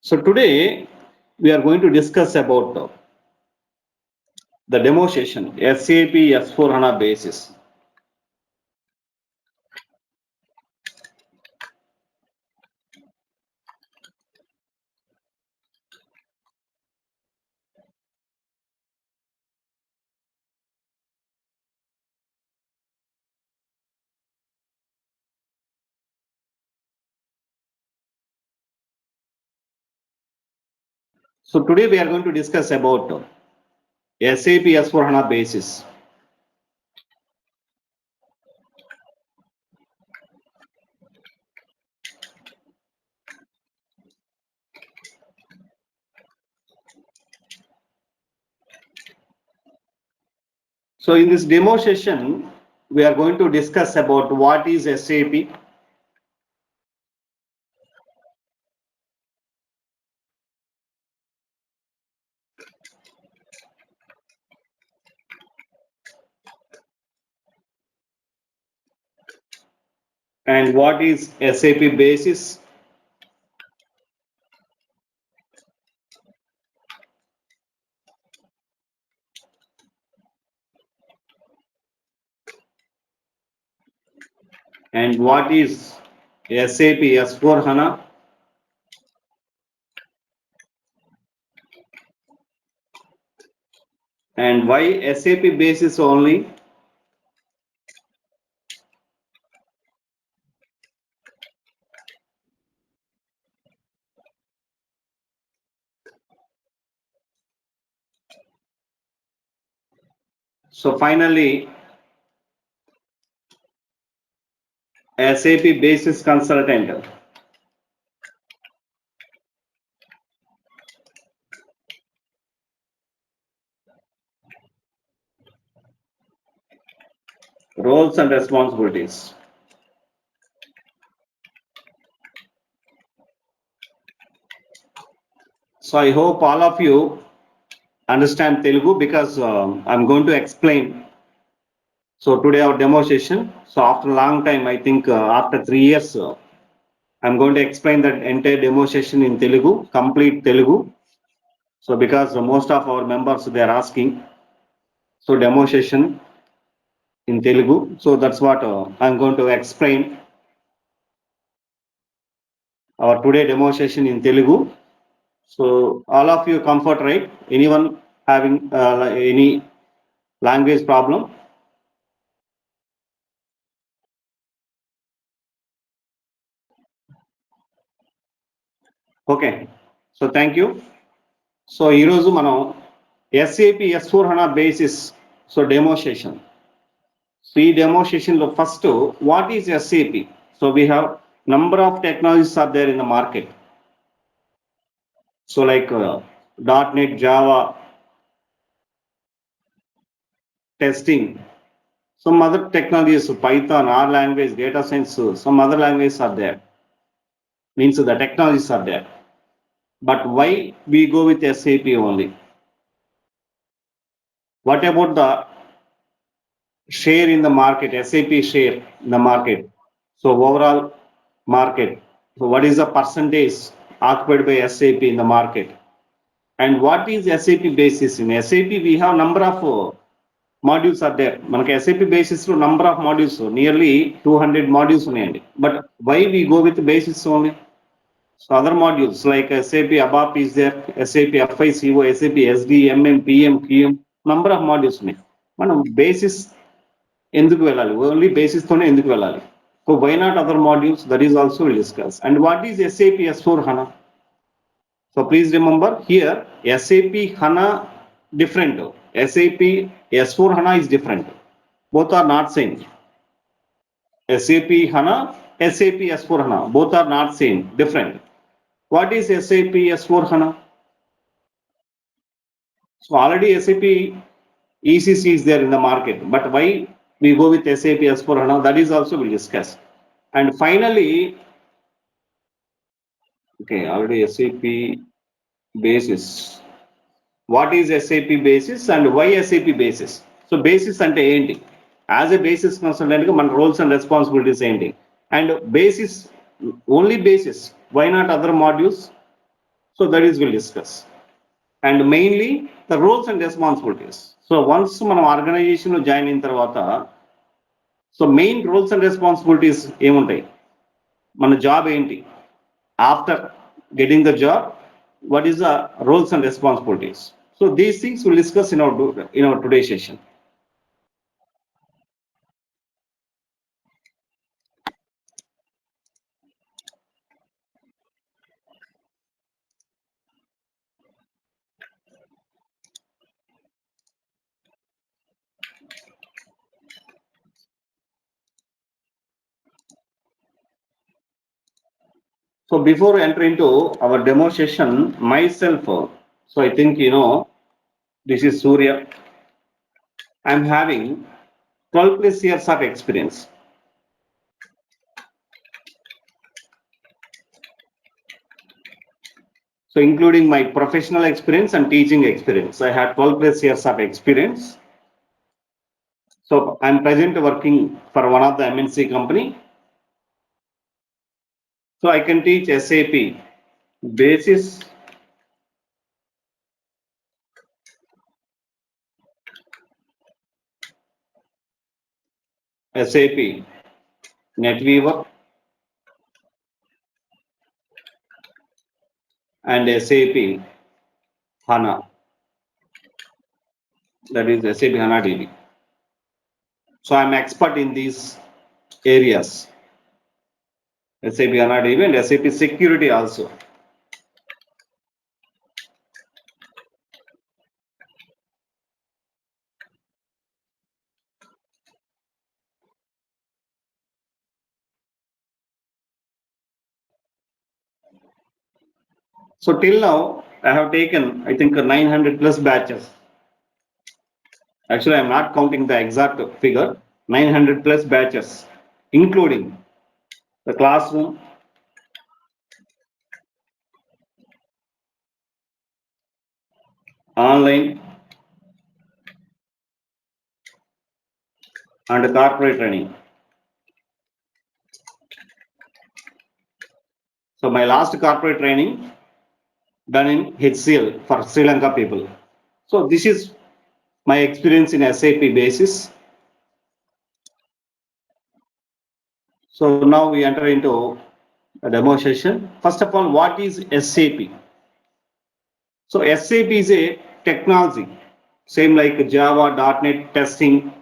So today we are going to discuss about the demo session SAP S4 HANA basis. So today we are going to discuss about SAP S4 HANA basis. So in this demo session, we are going to discuss about what is SAP, and what is SAP basis, and what is SAP S4 HANA, and why SAP basis only. So finally, SAP basis consultant. Roles and responsibilities. So I hope all of you understand Telugu because I'm going to explain. So today our demo session. So after a long time, I think after 3 years, I'm going to explain that entire demo session in Telugu, complete Telugu. So because most of our members, they are asking, so demo session in Telugu. So that's what I'm going to explain our today demo session in Telugu. So all of you comfort, right? Anyone having any language problem? Okay so thank you so ఈరోజు మనం SAP S4 HANA basis so demo session. So ఈ demo సెషన్లో first what is SAP. So we have number of technologies are there in the market. So like .NET, Java, testing, some other technologies, Python, R language, data science, some other languages are there. Means the technologies are there. But why we go with SAP only? What about the share in the market, SAP share in the market? So overall market. So what is the percentage occupied by SAP in the market? And what is SAP basis? In SAP we have number of modules are there. మనకి SAP basis లో number of modules nearly 200 modules ఉన్నాయండి. But why we go with basis only? So other modules like SAP ABAP is there, SAP FICO, SAP SD, MM, PM, QM, number of modules ఉన్నాయి. మనం basis ఎందుకు వెళ్ళాలి? Only basis తోనే ఎందుకు వెళ్ళాలి? So why not other modules? That is also we'll discuss. And what is SAP S4 HANA? So please remember here SAP HANA different. SAP S4 HANA is different. Both are not same. SAP HANA, SAP S4 HANA, both are not same, different. What is SAP S4 HANA? So already SAP ECC is there in the market, but why we go with SAP S4 HANA? That is also we'll discuss. And finally, okay, already SAP basis. What is SAP basis and why SAP basis? So basis ante enti? As a basis consultant, మన roles and responsibilities ఏంటి? And basis, only basis, why not other modules? So that is we'll discuss. And mainly the roles and responsibilities. So once మనం organization లో join అయిన తర్వాత so main roles and responsibilities ఏముంటాయి, మన job ఏంటి, after getting the job what is the roles and responsibilities. So these things we'll discuss in our today's session. So before we enter into our demo session, myself, so I think this is Surya. I'm having 12 plus years of experience. So including my professional experience and teaching experience, I had 12 plus years of experience. So I'm present working for one of the MNC company. So I can teach SAP Basis, SAP NetWeaver, and SAP HANA, that is SAP HANA DB. So I'm expert in these areas, SAP HANA DB and SAP security also. So till now, I have taken, I think, 900 plus batches. Actually, I'm not counting the exact figure, 900 plus batches, including the classroom, online, and corporate training. So my last corporate training done in HCL for Sri Lanka people. So this is my experience in SAP Basis. So now we enter into a demo session. First of all, what is SAP? So SAP is a technology, same like Java, .NET, testing,